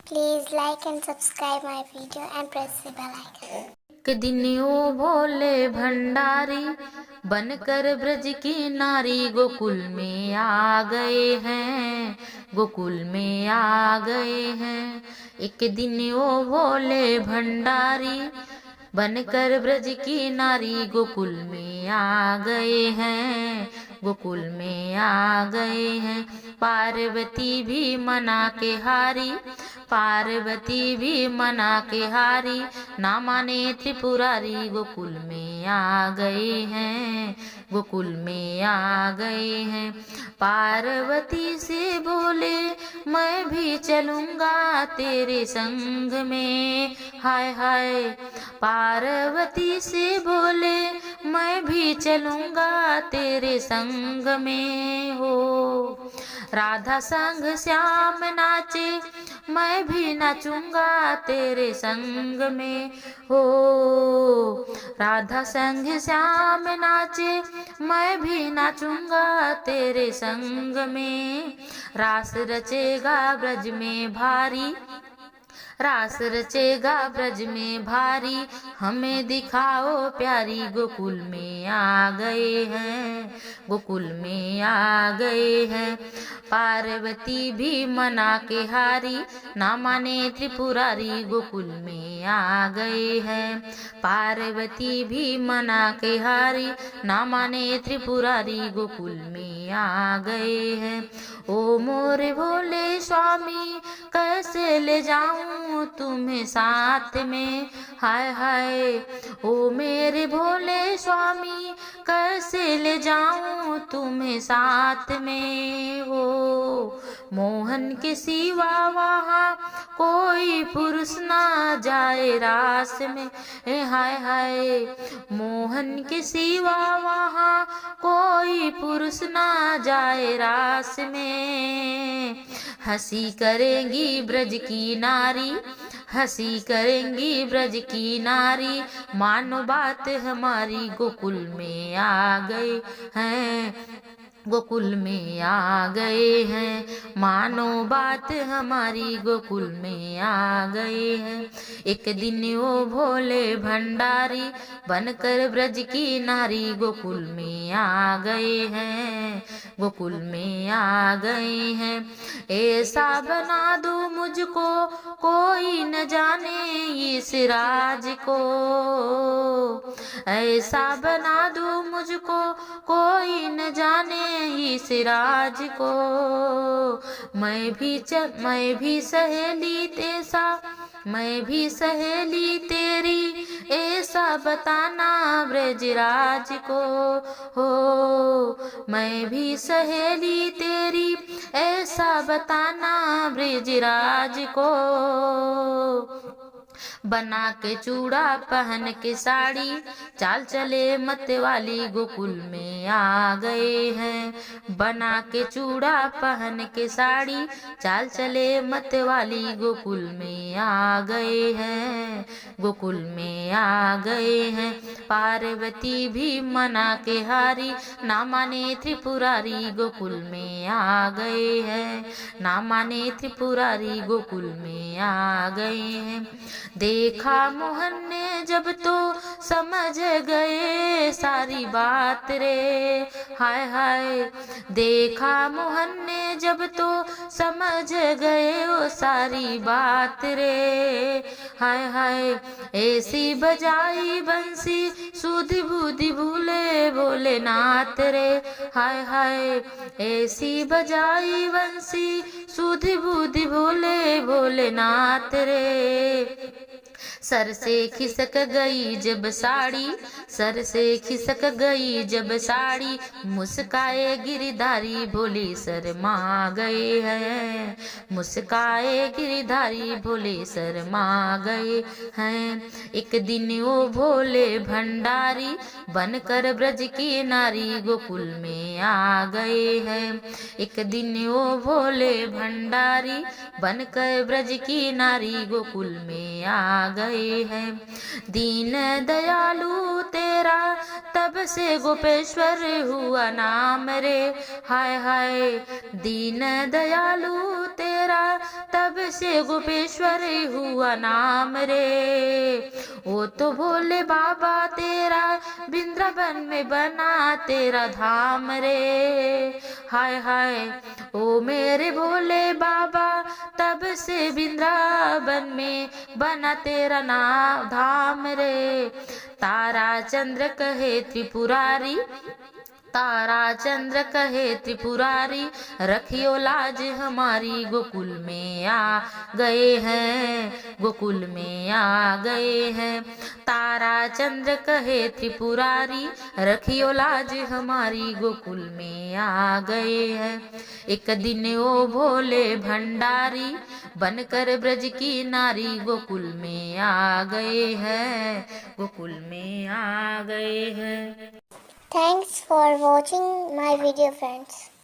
Please like and subscribe my video and press the bell icon. एक दिन ओ भोले भंडारी बनकर ब्रज की नारी गोकुल में आ गए हैं, गोकुल में आ गए हैं। एक दिन ओ भोले भंडारी बनकर ब्रज की नारी गोकुल में आ गए हैं, गोकुल में आ गए हैं। पार्वती भी मना के हारी, पार्वती भी मना के हारी, ना माने त्रिपुरारी गोकुल में आ गए हैं, गोकुल में आ गए हैं। पार्वती से बोले मैं भी चलूंगा तेरे संग में, हाय हाय। पार्वती से बोले मैं भी चलूंगा तेरे संग में हो। राधा संग श्याम नाचे मैं भी नाचूंगा तेरे संग में हो। राधा संग श्याम नाचे मैं भी नाचूंगा तेरे संग में। रास रचेगा ब्रज में भारी, रास रचेगा ब्रज में भारी, हमें दिखाओ प्यारी गोकुल में आ गए हैं, गोकुल में आ गए हैं। पार्वती भी मना के हारी, ना माने त्रिपुरारी गोकुल में आ गए हैं। पार्वती भी मना के हारी, ना माने त्रिपुरारी गोकुल में आ गए हैं। ओ मोरे भोले स्वामी कैसे ले जाऊं तुम्हें साथ में, हाय हाय। ओ मेरे भोले स्वामी कैसे ले जाऊं तुम्हें साथ में हो। मोहन के सिवा वहाँ कोई पुरुष ना जाए रास में, हाय हाय। मोहन के सिवा वहाँ कोई पुरुष ना जाए रास में। हंसी करेंगी ब्रज की नारी, हंसी करेंगी ब्रज की नारी, मानो बात हमारी गोकुल में आ गए हैं, गोकुल में आ गए हैं। मानो बात हमारी गोकुल में आ गए हैं। एक दिन वो भोले भंडारी बनकर ब्रज की नारी गोकुल में आ गए हैं, गोकुल में आ गए हैं। ऐसा बना दो मुझको कोई न जाने इस राज को, ऐसा बना दो मुझको कोई न जाने इस राज को। मैं भी सहेली तेसा, मैं भी सहेली तेरी, ऐसा बताना ब्रजराज को हो। मैं भी सहेली तेरी, ऐसा बताना ब्रजराज को। बना के चूड़ा पहन के साड़ी, चाल चले मत वाली गोकुल में आ गए हैं। बना के चूड़ा पहन के साड़ी, चाल चले मत वाली गोकुल में आ गए हैं, गोकुल में आ गए हैं। पार्वती भी मना के हारी, ना माने त्रिपुरारी गोकुल में आ गए हैं, ना माने त्रिपुरारी गोकुल में आ गए हैं। देखा मोहन ने जब तो समझ गए सारी बात रे, हाय हाय। देखा मोहन ने जब तो समझ गए वो सारी बात रे, हाय हाय। ऐसी बजाई बंसी सुधि बुद्धि भूले भोलेनाथ रे, हाय हाय। ऐसी बजाई बंसी सुधि बुद्धि भूले भोलेनाथ रे। सर से खिसक गई जब साड़ी, सर से खिसक गई जब साड़ी, मुस्काए गिरधारी भोले शर्मा गए हैं, मुस्काए गिरधारी भोले शर्मा गए हैं। एक दिन वो भोले भंडारी बनकर ब्रज की नारी गोकुल में आ गए हैं। एक दिन वो भोले भंडारी बनकर ब्रज की नारी गोकुल में आ गए गए हैं। दीन दयालु तेरा तब से गोपेश्वर हुआ नाम रे, हाय हाय। दीन दयालु तेरा तब से गोपेश्वर हुआ नाम रे। वो तो भोले बाबा तेरा वृंदावन में बना तेरा धाम रे, हाय हाय। ओ मेरे भोले बाबा तब से वृंदावन में बना तेरा नाम धाम रे। तारा चंद्र कहे त्रिपुरारी, तारा चंद्र कहे त्रिपुरारी, रखियो लाज हमारी गोकुल में आ गए हैं, गोकुल में आ गए हैं। तारा चंद्र कहे त्रिपुरारी, रखियो लाज हमारी गोकुल में आ गए हैं। एक दिन ओ भोले भंडारी, बनकर ब्रज की नारी गोकुल में आ गए हैं, गोकुल में आ गए हैं। Thanks for watching my video, friends.